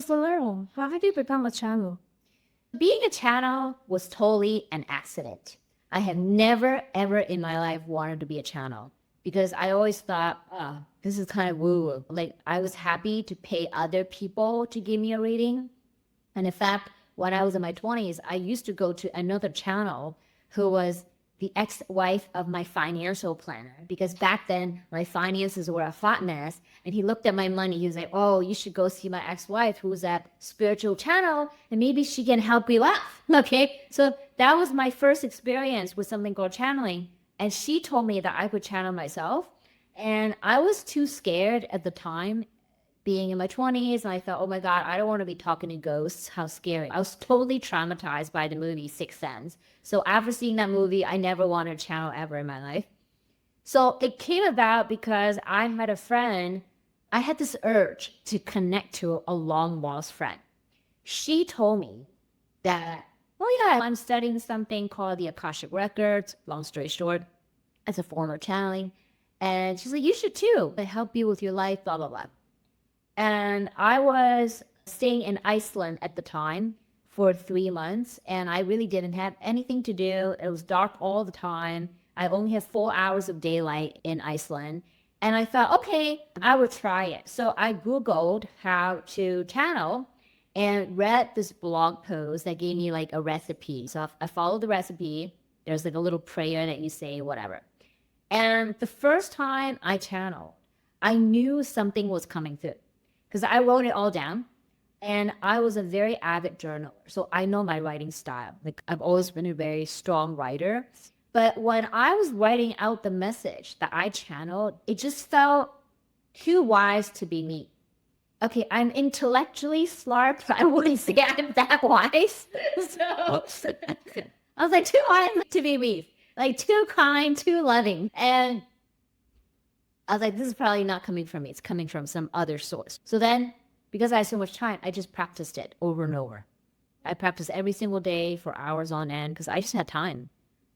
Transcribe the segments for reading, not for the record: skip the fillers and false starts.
Solera, how did you become a channel? Being a channel was totally an accident. I have never, ever in my life wanted to be a channel because I always thought, this is kind of woo-woo. Like, I was happy to pay other people to give me a reading. And in fact, when I was in my 20s, I used to go to another channel who was the ex-wife of my financial planner, because back then my finances were a hot mess. And he looked at my money. He was like, oh, you should go see my ex-wife who's at spiritual channel and maybe she can help you out. Okay. So that was my first experience with something called channeling. And she told me that I could channel myself. And I was too scared at the time, being in my 20s, and I thought, oh my God, I don't want to be talking to ghosts. How scary. I was totally traumatized by the movie Sixth Sense. So after seeing that movie, I never wanted a channel ever in my life. So it came about because I met a friend. I had this urge to connect to a long lost friend. She told me that, oh yeah, I'm studying something called the Akashic Records. Long story short, as a form of channeling. And she's like, you should too. They help you with your life, blah, blah, blah. And I was staying in Iceland at the time for 3 months, and I really didn't have anything to do. It was dark all the time. I only had 4 hours of daylight in Iceland. And I thought, okay, I would try it. So I Googled how to channel and read this blog post that gave me like a recipe. So I followed the recipe. There's like a little prayer that you say, whatever. And the first time I channeled, I knew something was coming through because I wrote it all down. And I was a very avid journaler. So I know my writing style. Like, I've always been a very strong writer. But when I was writing out the message that I channeled, it just felt too wise to be me. Okay, I'm intellectually smart, but I wouldn't say I'm that wise. So I was like, too wise to be me. Like, too kind, too loving. And I was like, this is probably not coming from me. It's coming from some other source. So then, because I had so much time, I just practiced it over and over. I practiced every single day for hours on end because I just had time.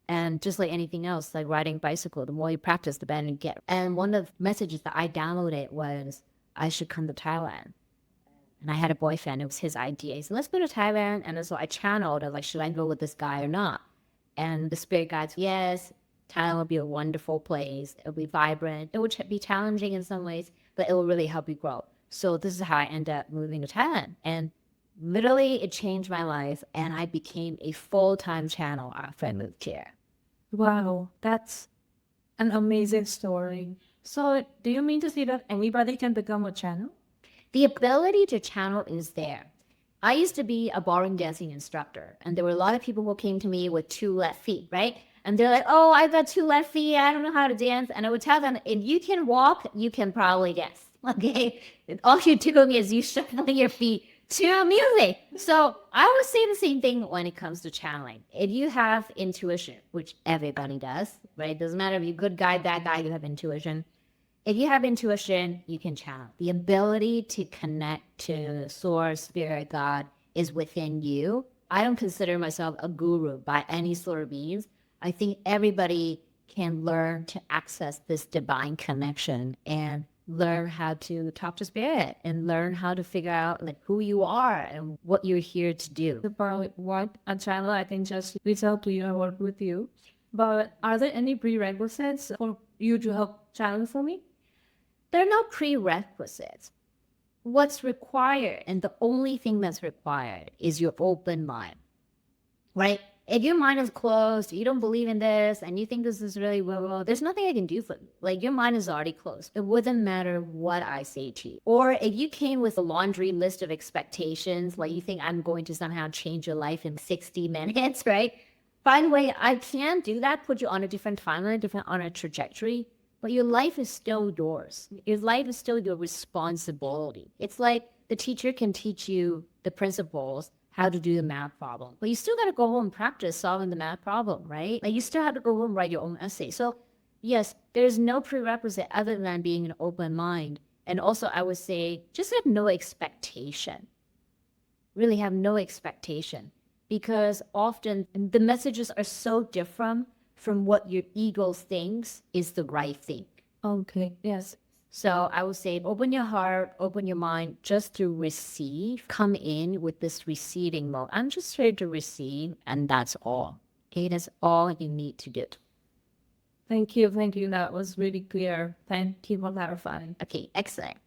And just like anything else, like riding a bicycle, the more you practice, the better you get. And one of the messages that I downloaded was, I should come to Thailand. And I had a boyfriend. It was his idea. He said, let's go to Thailand. And so I channeled. I was like, should I go with this guy or not? And the spirit guide said, yes, Thailand will be a wonderful place. It'll be vibrant. It would be challenging in some ways, but it will really help you grow. So this is how I ended up moving to Thailand. And literally, it changed my life. And I became a full-time channel after I moved here. Wow, that's an amazing story. So, do you mean to say that anybody can become a channel? The ability to channel is there. I used to be a ballroom dancing instructor, and there were a lot of people who came to me with 2 left feet, right? And they're like, oh, I've got 2 left feet. I don't know how to dance. And I would tell them, if you can walk, you can probably dance. Okay. All you're doing is you shuffling your feet to music. So I would say the same thing when it comes to channeling. If you have intuition, which everybody does, right? It doesn't matter if you're good guy, bad guy, you have intuition. If you have intuition, you can channel. The ability to connect to source, spirit, God is within you. I don't consider myself a guru by any sort of means. I think everybody can learn to access this divine connection and learn how to talk to spirit and learn how to figure out like who you are and what you're here to do. About what a channel, I can just reach out to you and work with you. But are there any prerequisites for you to help channel for me? There are no prerequisites. What's required, and the only thing that's required, is your open mind, right? If your mind is closed, you don't believe in this, and you think this is really well, there's nothing I can do for you. Like, your mind is already closed. It wouldn't matter what I say to you. Or if you came with a laundry list of expectations, like you think I'm going to somehow change your life in 60 minutes, right? By the way, I can do that, put you on a different timeline, on a trajectory, but your life is still yours. Your life is still your responsibility. It's like the teacher can teach you the principles, how to do the math problem. But you still got to go home and practice solving the math problem, right? Like, you still have to go home and write your own essay. So yes, there's no prerequisite other than being an open mind. And also, I would say, just have no expectation. Really have no expectation. Because often the messages are so different from what your ego thinks is the right thing. Okay, yes. So I would say open your heart, open your mind just to receive. Come in with this receiving mode. I'm just here to receive, and that's all. It is all you need to do. Thank you. Thank you. That was really clear. Thank you for clarifying. Okay, excellent.